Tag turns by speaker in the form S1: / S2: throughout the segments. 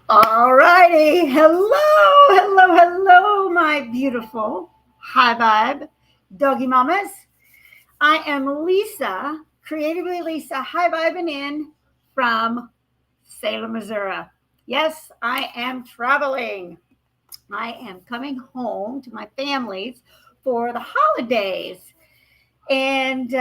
S1: All righty. Hello, my beautiful high vibe doggy mamas. I am Lisa, creatively Lisa, high vibing in from Salem, Missouri. Yes, I am traveling. I am coming home to my family's for the holidays. And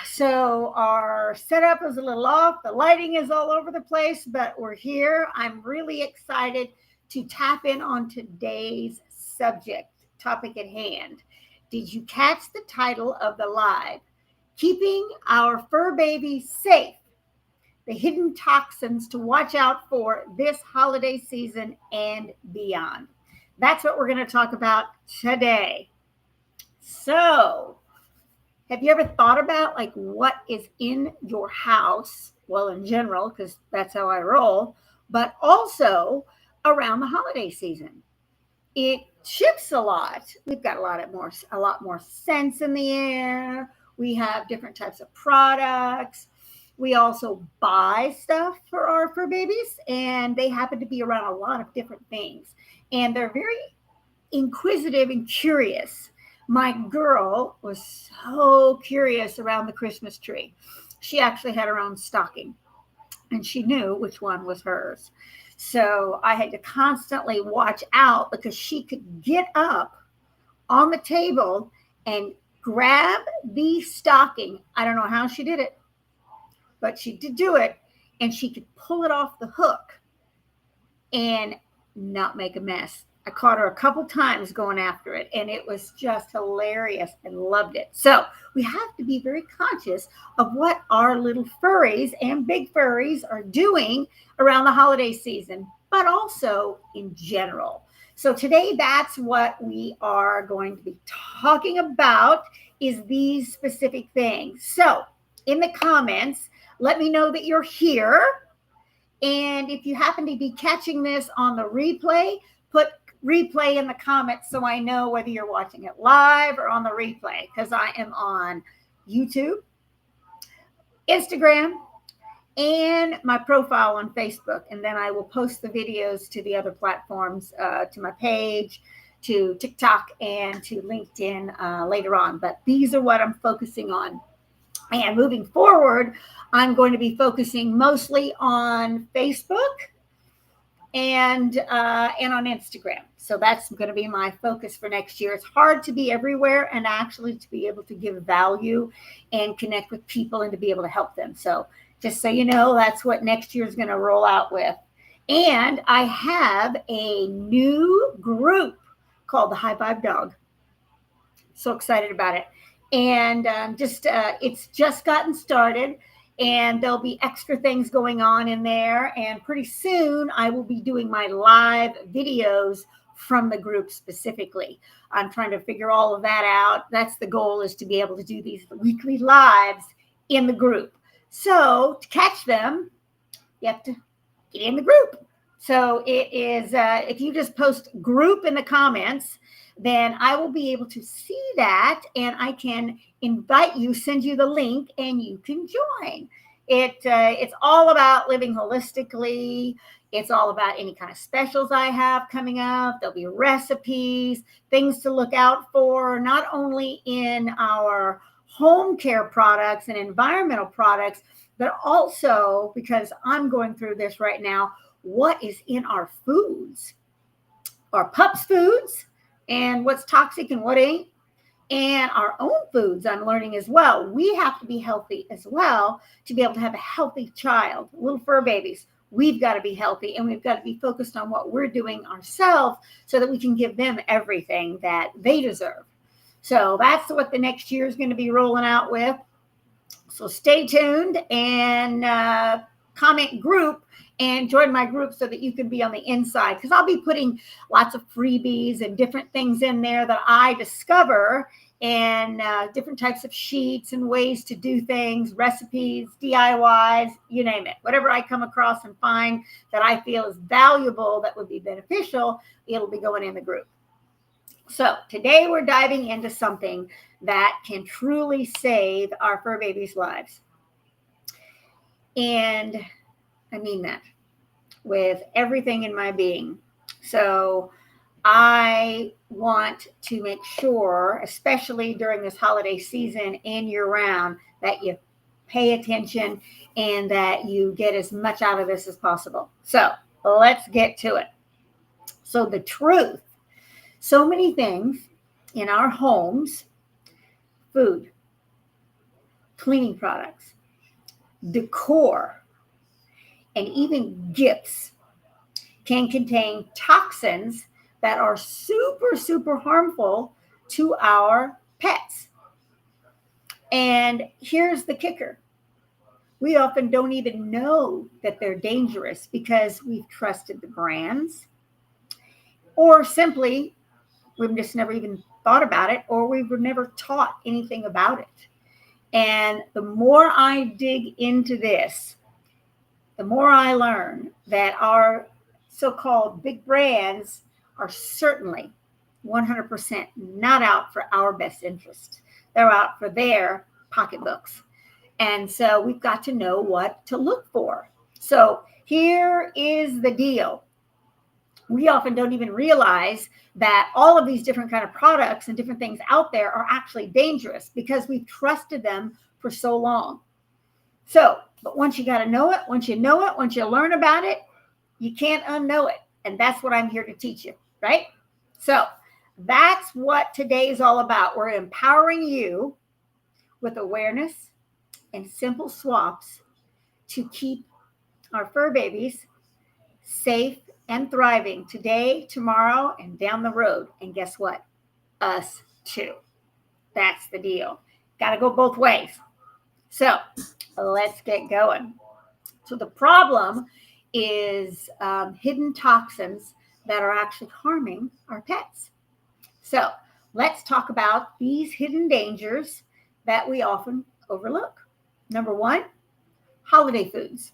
S1: so our setup is a little off. The lighting is all over the place, but we're here. I'm really excited to tap in on today's topic at hand. Did you catch the title of the live? Keeping our fur babies safe, the hidden toxins to watch out for this holiday season and beyond. That's what we're going to talk about today. So, have you ever thought about like what is in your house? Well, in general, because that's how I roll, but also around the holiday season. It shifts a lot. We've got a lot more scents in the air. We have different types of products. We also buy stuff for our fur babies, and they happen to be around a lot of different things. And they're very inquisitive and curious. My girl was so curious around the Christmas tree. She actually had her own stocking and she knew which one was hers. So I had to constantly watch out because she could get up on the table and grab the stocking. I don't know how she did it, but she did do it, and she could pull it off the hook and not make a mess. I caught her a couple times going after it, and it was just hilarious and loved it. So we have to be very conscious of what our little furries and big furries are doing around the holiday season, but also in general. So today, that's what we are going to be talking about is these specific things. So in the comments, let me know that you're here. And if you happen to be catching this on the replay, put replay in the comments so I know whether you're watching it live or on the replay, because I am on YouTube, Instagram, and my profile on Facebook. And then I will post the videos to the other platforms, to my page, to TikTok, and to LinkedIn later on. But these are what I'm focusing on. And moving forward, I'm going to be focusing mostly on Facebook and on Instagram. So that's going to be my focus for next year. It's hard to be everywhere and actually to be able to give value and connect with people and to be able to help them. So just so you know, that's what next year is going to roll out with. And I have a new group called the High Vibe Dog. So excited about it. And it's just gotten started, and there'll be extra things going on in there. And pretty soon I will be doing my live videos from the group specifically. I'm trying to figure all of that out. That's the goal, is to be able to do these weekly lives in the group. So to catch them, you have to get in the group. So it is, if you just post group in the comments, then I will be able to see that, and I can invite you, send you the link, and you can join. It's all about living holistically. It's all about any kind of specials I have coming up. There'll be recipes, things to look out for, not only in our home care products and environmental products, but also, because I'm going through this right now, what is in our foods, our pups' foods, and what's toxic and what ain't, and our own foods. I'm learning as well. We have to be healthy as well to be able to have a healthy child. Little fur babies, we've got to be healthy, and we've got to be focused on what we're doing ourselves so that we can give them everything that they deserve. So that's what the next year is going to be rolling out with. So stay tuned and comment group and join my group so that you can be on the inside, because I'll be putting lots of freebies and different things in there that I discover, and different types of sheets and ways to do things, recipes, DIYs, you name it. Whatever I come across and find that I feel is valuable, that would be beneficial, it'll be going in the group. So today we're diving into something that can truly save our fur babies' lives. And I mean that. with everything in my being. So I want to make sure, especially during this holiday season and year round, that you pay attention and that you get as much out of this as possible. So let's get to it. So the truth, so many things in our homes, food, cleaning products, decor, and even gifts can contain toxins that are super, super harmful to our pets. And here's the kicker. We often don't even know that they're dangerous because we've trusted the brands, or simply we've just never even thought about it, or we were never taught anything about it. And the more I dig into this, the more I learn that our so-called big brands are certainly 100% not out for our best interest. They're out for their pocketbooks. And so we've got to know what to look for. So here is the deal. We often don't even realize that all of these different kind of products and different things out there are actually dangerous because we've trusted them for so long. So, but once you got to know it, once you know it, once you learn about it, you can't unknow it. And that's what I'm here to teach you, right? So that's what today is all about. We're empowering you with awareness and simple swaps to keep our fur babies safe and thriving today, tomorrow, and down the road. And guess what? Us too. That's the deal. Got to go both ways. So let's get going. So the problem is hidden toxins that are actually harming our pets. So let's talk about these hidden dangers that we often overlook. Number one, holiday foods.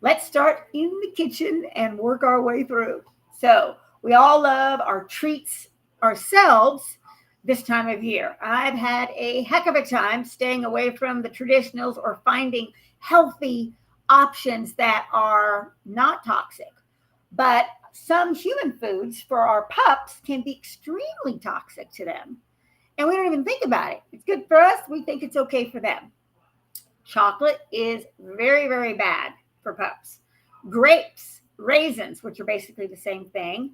S1: Let's start in the kitchen and work our way through. So we all love our treats ourselves this time of year. I've had a heck of a time staying away from the traditionals or finding healthy options that are not toxic. But some human foods for our pups can be extremely toxic to them. And we don't even think about it. It's good for us. We think it's okay for them. Chocolate is very, very bad for pups. Grapes, raisins, which are basically the same thing,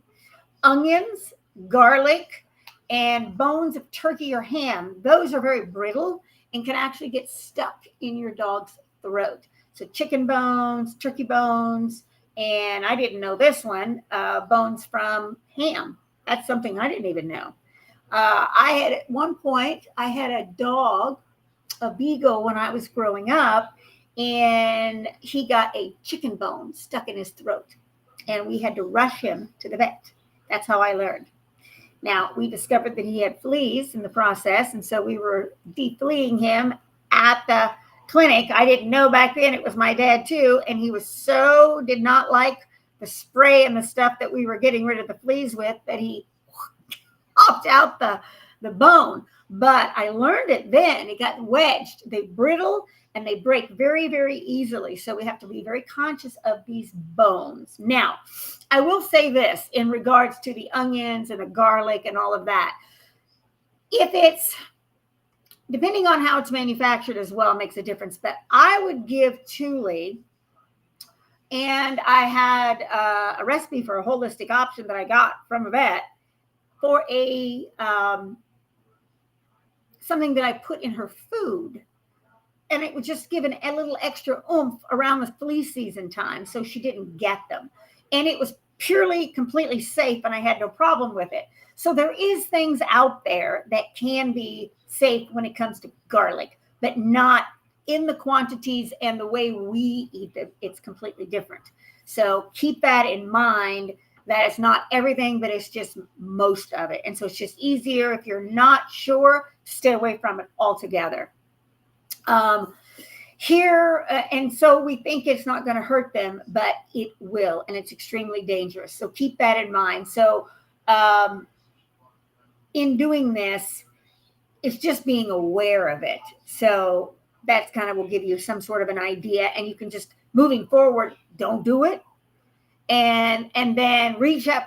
S1: onions, garlic, and bones of turkey or ham. Those are very brittle and can actually get stuck in your dog's throat. So chicken bones, turkey bones, and I didn't know this one, bones from ham. That's something I didn't even know. At one point, I had a dog, a beagle, when I was growing up, and he got a chicken bone stuck in his throat, and we had to rush him to the vet. That's how I learned. Now, we discovered that he had fleas in the process, and so we were defleaing him at the clinic. I didn't know back then it was my dad too, and he did not like the spray and the stuff that we were getting rid of the fleas with, that he popped out the bone. But I learned it then. It got wedged. They brittle and they break very, very easily. So we have to be very conscious of these bones. Now, I will say this in regards to the onions and the garlic and all of that. If it's, depending on how it's manufactured as well, makes a difference. But I would give Thule, and I had a recipe for a holistic option that I got from a vet for a something that I put in her food. And it was just given a little extra oomph around the flea season time, so she didn't get them. And it was purely, completely safe, and I had no problem with it. So there is things out there that can be safe when it comes to garlic, but not in the quantities and the way we eat it. It's completely different. So keep that in mind, that it's not everything, but it's just most of it. And so it's just easier if you're not sure, stay away from it altogether. And so we think it's not going to hurt them, but it will, and it's extremely dangerous. So keep that in mind. So in doing this, it's just being aware of it. So that's kind of will give you some sort of an idea, and you can just moving forward, don't do it. And then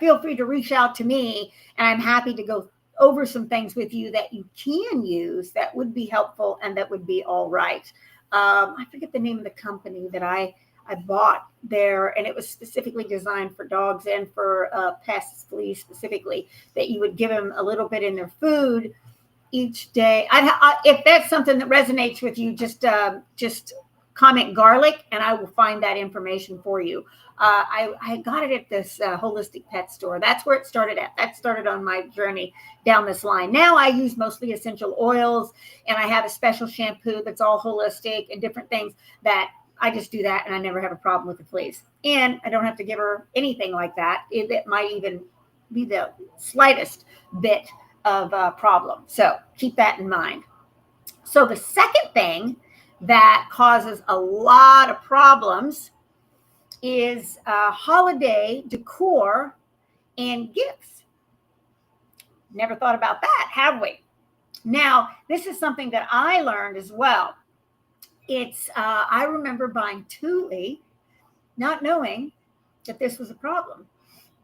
S1: feel free to reach out to me, and I'm happy to go over some things with you that you can use that would be helpful and that would be all right. I forget the name of the company that I bought there, and it was specifically designed for dogs and for pests, fleas specifically, that you would give them a little bit in their food each day. If that's something that resonates with you, just comment garlic, and I will find that information for you. I got it at this holistic pet store. That's where it started at. That started on my journey down this line. Now I use mostly essential oils, and I have a special shampoo that's all holistic and different things that I just do that, and I never have a problem with the fleas. And I don't have to give her anything like that. It might even be the slightest bit of a problem. So keep that in mind. So the second thing that causes a lot of problems is holiday decor and gifts. Never thought about that, have we? Now, this is something that I learned as well. I remember buying Thule, not knowing that this was a problem,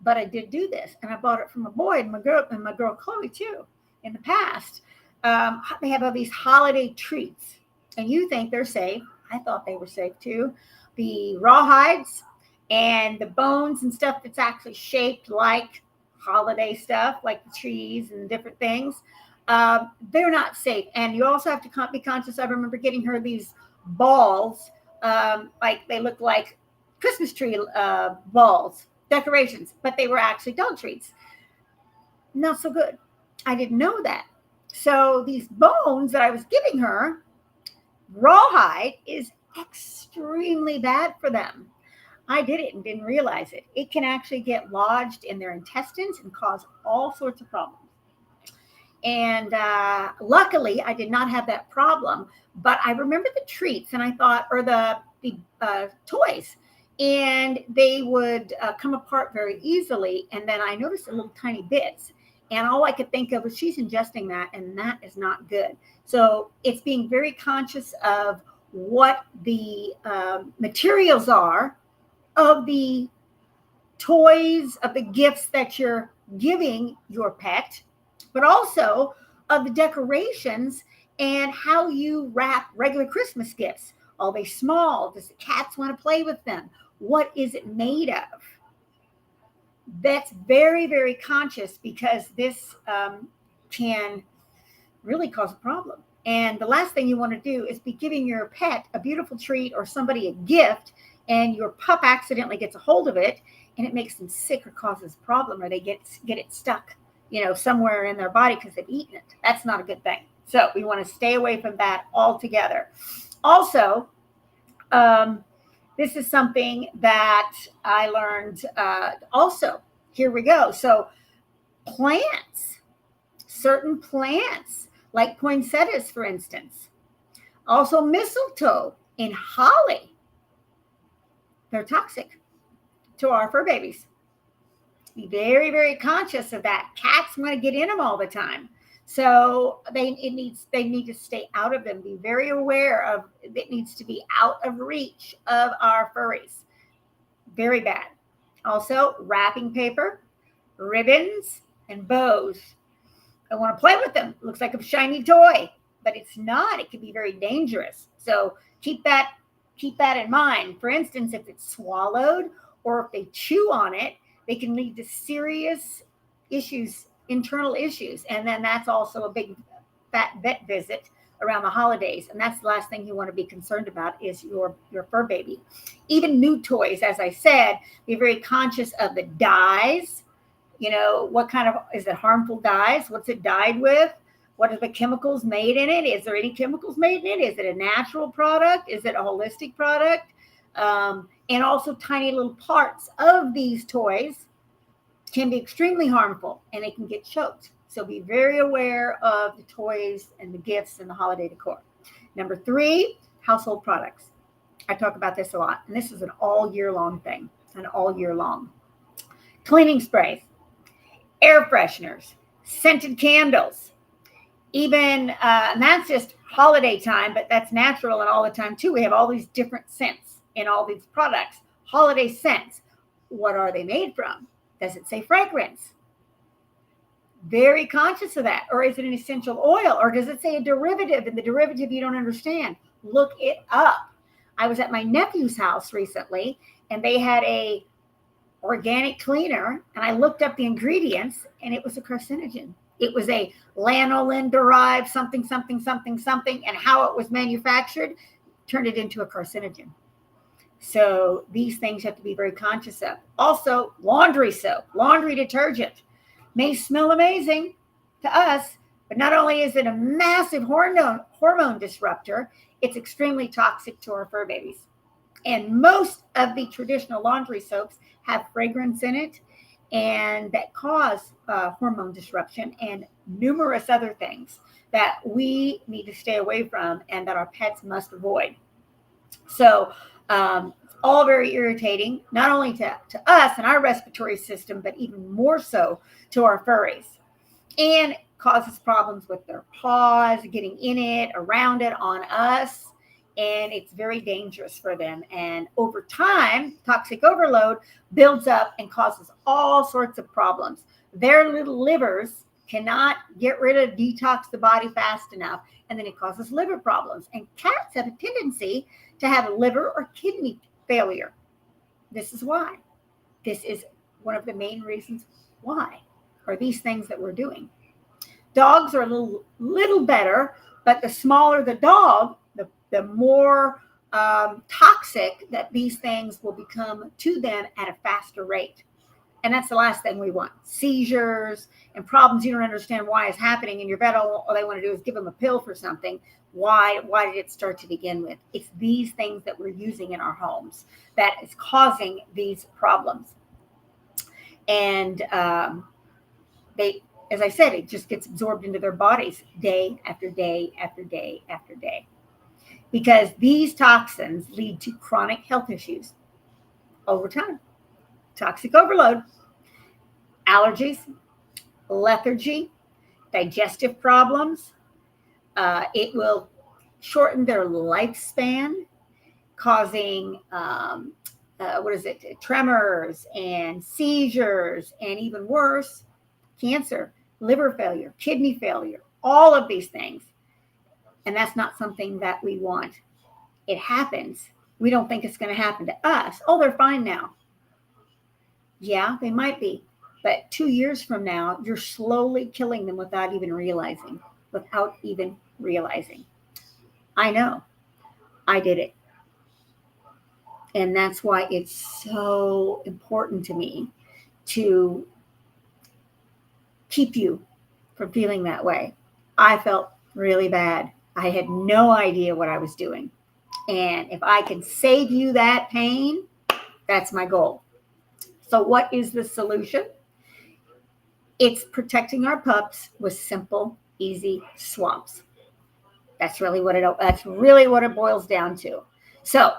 S1: but I did do this, and I bought it from my boy and my girl Chloe too. In the past, they have all these holiday treats, and you think they're safe. I thought they were safe too. The rawhides and the bones and stuff that's actually shaped like holiday stuff, like the trees and different things, they're not safe. And you also have to be conscious. I remember getting her these balls, like they look like Christmas tree balls, decorations, but they were actually dog treats. Not so good. I didn't know that. So these bones that I was giving her, rawhide is extremely bad for them. I did it and didn't realize it. It can actually get lodged in their intestines and cause all sorts of problems. And luckily, I did not have that problem. But I remember the treats, and I thought, or the toys, and they would come apart very easily. And then I noticed the little tiny bits. And all I could think of was she's ingesting that, and that is not good. So it's being very conscious of what the materials are of the toys, of the gifts that you're giving your pet, but also of the decorations and how you wrap regular Christmas gifts. Are they small? Does the cats want to play with them? What is it made of? That's very, very conscious, because this can really cause a problem. And the last thing you want to do is be giving your pet a beautiful treat or somebody a gift, and your pup accidentally gets a hold of it, and it makes them sick or causes a problem, or they get it stuck, somewhere in their body because they've eaten it. That's not a good thing. So we want to stay away from that altogether. Also, this is something that I learned also. Here we go. So plants, certain plants, like poinsettias, for instance. Also mistletoe and holly. They're toxic to our fur babies. Be very, very conscious of that. Cats want to get in them all the time. So they need to stay out of them. Be very aware of it. Needs to be out of reach of our furries. Very bad. Also, wrapping paper, ribbons, and bows. I want to play with them. Looks like a shiny toy, but it's not. It can be very dangerous. So keep that in mind. For instance, if it's swallowed or if they chew on it, they can lead to serious issues, internal issues. And then that's also a big fat vet visit around the holidays. And that's the last thing you want to be concerned about is your fur baby. Even new toys, as I said, be very conscious of the dyes. What kind of, is it harmful dyes? What's it dyed with? What are the chemicals made in it? Is there any chemicals made in it? Is it a natural product? Is it a holistic product? And also tiny little parts of these toys can be extremely harmful, and they can get choked. So be very aware of the toys and the gifts and the holiday decor. Number 3, household products. I talk about this a lot, and this is an all year long thing, Cleaning sprays, air fresheners, scented candles, even, and that's just holiday time, but that's natural and all the time too. We have all these different scents. in all these products. Holiday scents. What are they made from? Does it say fragrance? Very conscious of that. Or is it an essential oil? Or does it say a derivative? And the derivative you don't understand. Look it up. I was at my nephew's house recently, and they had a organic cleaner, and I looked up the ingredients, and it was a carcinogen. It was a lanolin derived something, something, something, something, and how it was manufactured turned it into a carcinogen. So these things have to be very conscious of. Also, laundry soap, laundry detergent may smell amazing to us, but not only is it a massive hormone disruptor, it's extremely toxic to our fur babies. And most of the traditional laundry soaps have fragrance in it, and that cause hormone disruption and numerous other things that we need to stay away from and that our pets must avoid. So it's all very irritating, not only to us and our respiratory system, but even more so to our furries. And causes problems with their paws, getting in it, around it, on us. And it's very dangerous for them. And over time, toxic overload builds up and causes all sorts of problems. Their little livers cannot get rid of, detox the body fast enough, and then it causes liver problems. And cats have a tendency to have liver or kidney failure. This is why. This is one of the main reasons why, are these things that we're doing. Dogs are a little better, but the smaller the dog, the more toxic that these things will become to them at a faster rate. And that's the last thing we want. Seizures and problems you don't understand why is happening, and your vet, all they want to do is give them a pill for something. Why did it start to begin with? It's these things that we're using in our homes that is causing these problems. And they, as I said, it just gets absorbed into their bodies day after day after day after day. Because these toxins lead to chronic health issues over time. Toxic overload, allergies, lethargy, digestive problems. It will shorten their lifespan, causing tremors and seizures, and even worse, cancer, liver failure, kidney failure, all of these things. And that's not something that we want. It happens. We don't think it's going to happen to us. Oh, they're fine now. Yeah, they might be. But 2 years from now, you're slowly killing them without even realizing. I know. I did it. And that's why it's so important to me to keep you from feeling that way. I felt really bad. I had no idea what I was doing. And if I can save you that pain, that's my goal. So what is the solution? It's protecting our pups with simple, easy swaps. That's really what it boils down to. So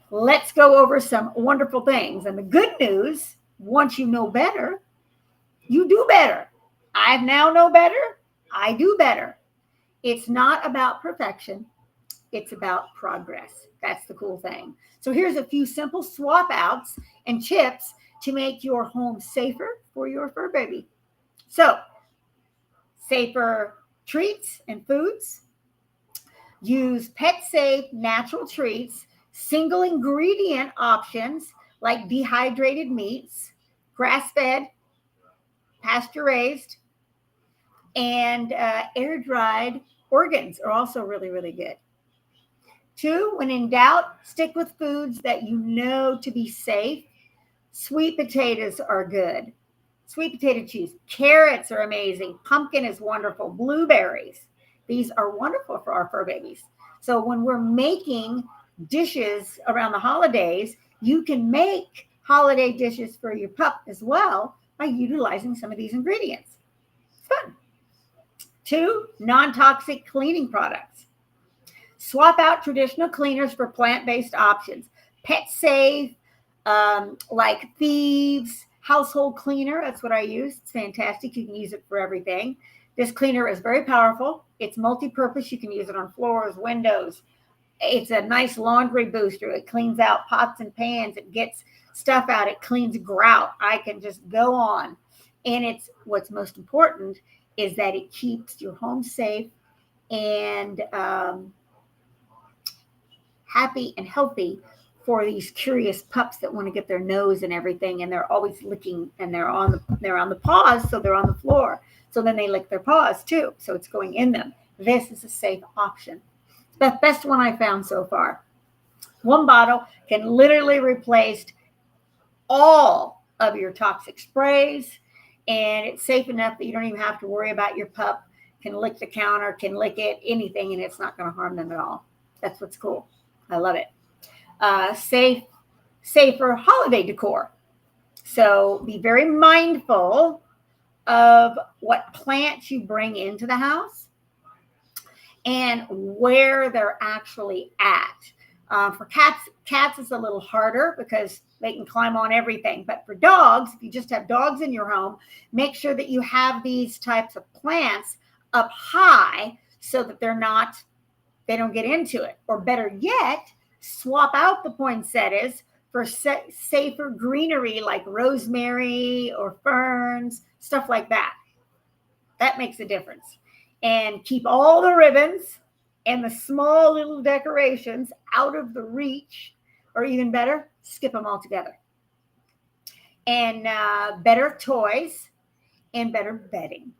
S1: let's go over some wonderful things. And the good news, once you know better, you do better. I now know better. I do better. It's not about perfection. It's about progress. That's the cool thing. So here's a few simple swap outs and tips to make your home safer for your fur baby. So, safer treats and foods. Use pet-safe natural treats, single ingredient options like dehydrated meats, grass-fed, pasture-raised, and air-dried organs are also really, really good. 2, when in doubt, stick with foods that you know to be safe. Sweet potatoes are good. Sweet potato cheese. Carrots are amazing. Pumpkin is wonderful. Blueberries. These are wonderful for our fur babies. So when we're making dishes around the holidays, you can make holiday dishes for your pup as well by utilizing some of these ingredients. Fun. 2, non-toxic cleaning products. Swap out traditional cleaners for plant-based options. Pet safe, like Thieves household cleaner. That's what I use. It's fantastic. You can use it for everything. This cleaner is very powerful. It's multi-purpose. You can use it on floors, windows, It's a nice laundry booster. It cleans out pots and pans. It gets stuff out. It cleans grout. I can just go on. And it's what's most important is that it keeps your home safe and happy and healthy for these curious pups that want to get their nose and everything, and they're always licking, and they're on the paws, so they're on the floor. So then they lick their paws too, so it's going in them. This is a safe option. It's the best one I found so far. One bottle can literally replace all of your toxic sprays, and it's safe enough that you don't even have to worry about your pup can lick the counter, can lick it, anything, and it's not going to harm them at all. That's what's cool. I love it. Safer holiday decor. So be very mindful of what plants you bring into the house and where they're actually at. For cats is a little harder because they can climb on everything. But for dogs, if you just have dogs in your home, make sure that you have these types of plants up high so that they don't get into it. Or better yet, swap out the poinsettias for safer greenery like rosemary or ferns, stuff like that. That makes a difference. And keep all the ribbons and the small little decorations out of the reach, or even better, skip them all together. And better toys and better bedding.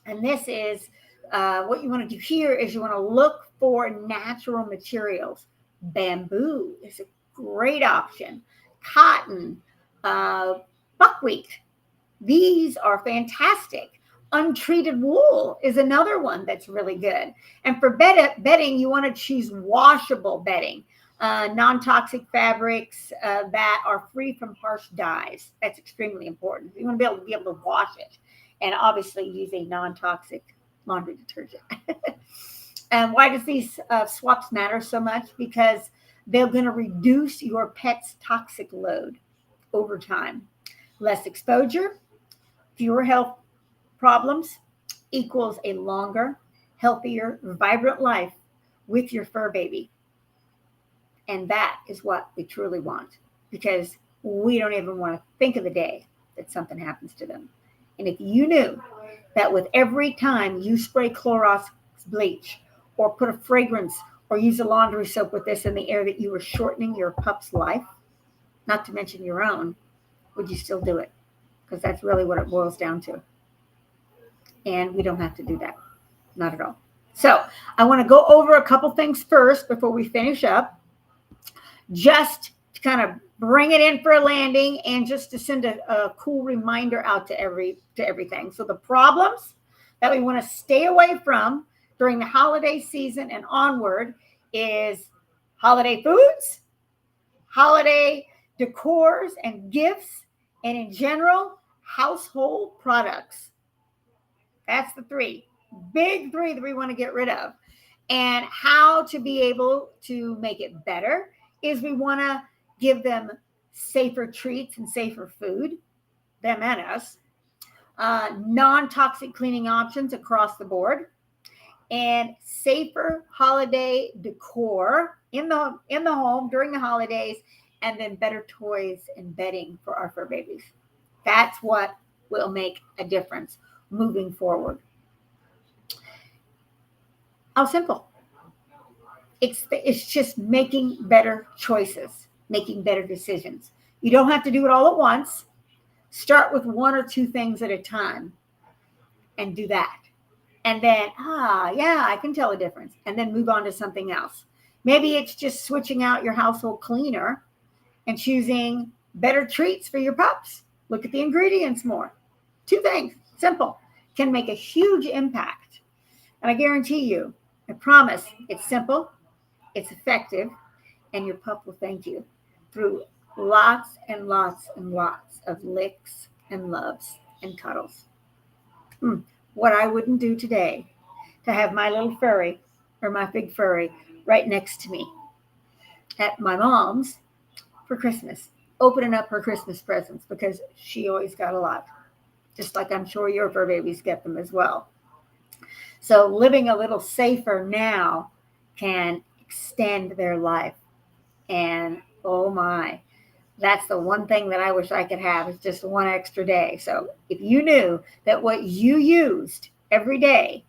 S1: And this is what you want to do here is you want to look for natural materials. Bamboo is a great option. Cotton, buckwheat. These are fantastic. Untreated wool is another one that's really good. And for bedding, you want to choose washable bedding, non-toxic fabrics that are free from harsh dyes. That's extremely important. You want to be able to wash it, and obviously use a non-toxic laundry detergent. And why does these swaps matter so much? Because they're going to reduce your pet's toxic load over time. Less exposure, fewer health problems equals a longer, healthier, vibrant life with your fur baby. And that is what we truly want, because we don't even want to think of the day that something happens to them. And if you knew that with every time you spray Clorox bleach or put a fragrance or use a laundry soap with this in the air, that you were shortening your pup's life, not to mention your own, would you still do it? Because that's really what it boils down to. And we don't have to do that. Not at all. So I want to go over a couple things first before we finish up, just to kind of bring it in for a landing and just to send a cool reminder out to everything. So the problems that we want to stay away from during the holiday season and onward is holiday foods, holiday decors and gifts, and in general, household products. That's the big three that we want to get rid of. And how to be able to make it better is we want to give them safer treats and safer food, them and us, non-toxic cleaning options across the board, and safer holiday decor in the home during the holidays, and then better toys and bedding for our fur babies. That's what will make a difference moving forward. How simple. It's just making better choices, making better decisions. You don't have to do it all at once. Start with one or two things at a time and do that. And then, yeah, I can tell a difference. And then move on to something else. Maybe it's just switching out your household cleaner and choosing better treats for your pups. Look at the ingredients more. Two things, simple, can make a huge impact. And I guarantee you, I promise, it's simple, it's effective, and your pup will thank you through lots and lots and lots of licks and loves and cuddles. What I wouldn't do today to have my little furry or my big furry right next to me at my mom's for Christmas, opening up her Christmas presents, because she always got a lot, just like I'm sure your fur babies get them as well. So living a little safer now can extend their life. And oh my, that's the one thing that I wish I could have, is just one extra day. So if you knew that what you used every day,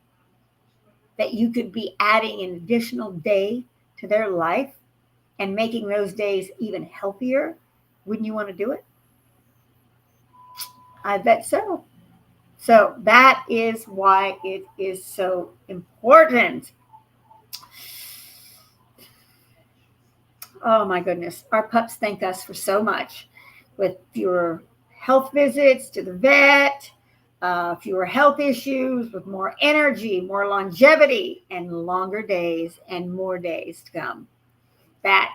S1: that you could be adding an additional day to their life and making those days even healthier, wouldn't you want to do it? I bet so. So that is why it is so important. Oh my goodness. Our pups thank us for so much, with fewer health visits to the vet, fewer health issues, with more energy, more longevity, and longer days and more days to come. That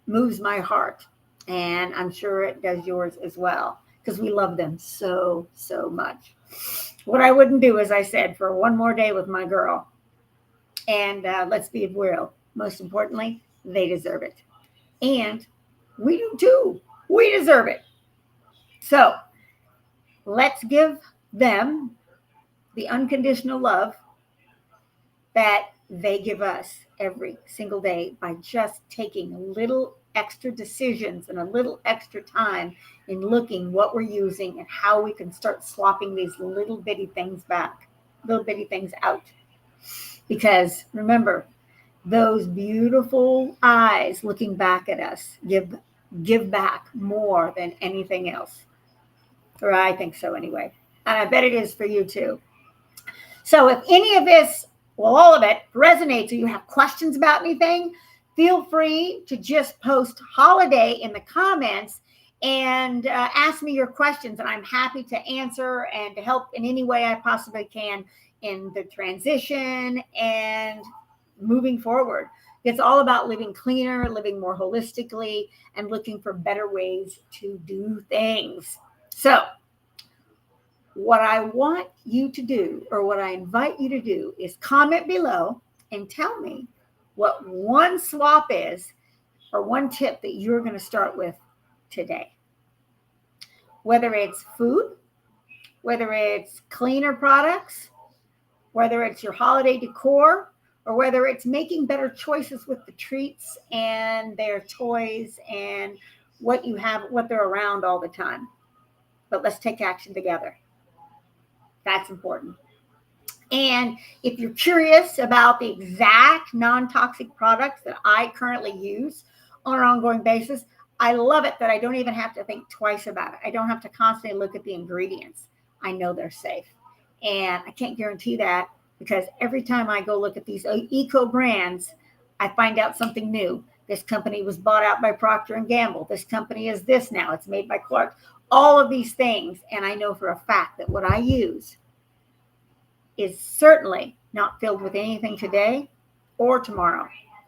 S1: moves my heart. And I'm sure it does yours as well, because we love them so, so much. What I wouldn't do, as I said, for one more day with my girl. And let's be real. Most importantly, they deserve it. And we do too. We deserve it. So let's give them the unconditional love that they give us every single day, by just taking little extra decisions and a little extra time in looking what we're using and how we can start swapping these little bitty things out. Because remember, those beautiful eyes looking back at us give back more than anything else. Or I think so anyway. And I bet it is for you too. So if any of this, well, all of it resonates, or you have questions about anything, feel free to just post holiday in the comments and ask me your questions. And I'm happy to answer and to help in any way I possibly can in the transition and moving forward. It's all about living cleaner, living more holistically, and looking for better ways to do things. So what I want you to do, or what I invite you to do, is comment below and tell me what one swap is, or one tip that you're going to start with today. Whether it's food, whether it's cleaner products, whether it's your holiday decor, or whether it's making better choices with the treats and their toys and what they're around all the time. But let's take action together. That's important. And if you're curious about the exact non-toxic products that I currently use on an ongoing basis, I love it that I don't even have to think twice about it. I don't have to constantly look at the ingredients. I know they're safe. And I can't guarantee that, because every time I go look at these eco brands, I find out something new. This company was bought out by Procter & Gamble. This company is this now. It's made by Clark. All of these things. And I know for a fact that what I use is certainly not filled with anything today or tomorrow.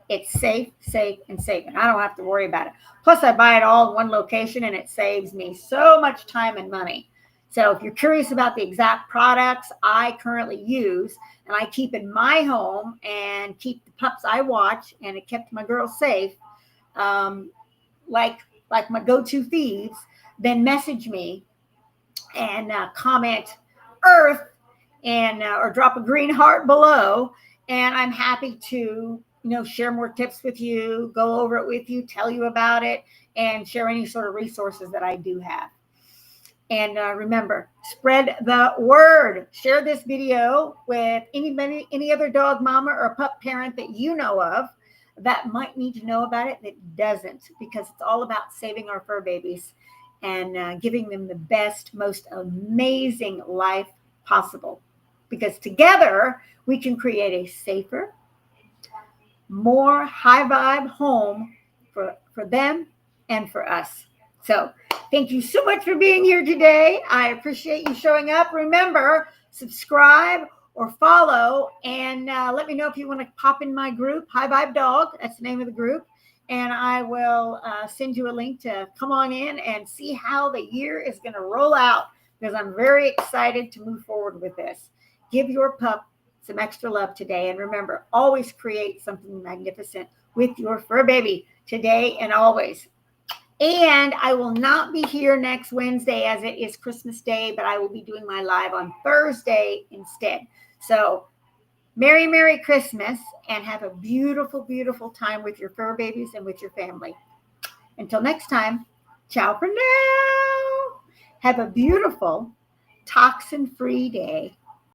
S1: It's safe, and I don't have to worry about it. Plus, I buy it all in one location, and it saves me so much time and money. So if you're curious about the exact products I currently use and I keep in my home and keep the pups I watch, and it kept my girls safe, like my go-to feeds, then message me and comment Earth and or drop a green heart below, and I'm happy to share more tips with you, go over it with you, tell you about it, and share any sort of resources that I do have. And remember, spread the word. Share this video with any other dog mama or pup parent that you know of that might need to know about it that doesn't, because it's all about saving our fur babies and giving them the best, most amazing life possible. Because together we can create a safer, more high vibe home for them and for us. So thank you so much for being here today. I appreciate you showing up. Remember, subscribe or follow, and let me know if you want to pop in my group, High Vibe Dog. That's the name of the group. And I will send you a link to come on in and see how the year is going to roll out, because I'm very excited to move forward with this. Give your pup some extra love today. And remember, always create something magnificent with your fur baby today and always. And I will not be here next Wednesday, as it is Christmas Day, but I will be doing my live on Thursday instead. So Merry, Merry Christmas, and have a beautiful, beautiful time with your fur babies and with your family. Until next time, ciao for now. Have a beautiful, toxin-free day.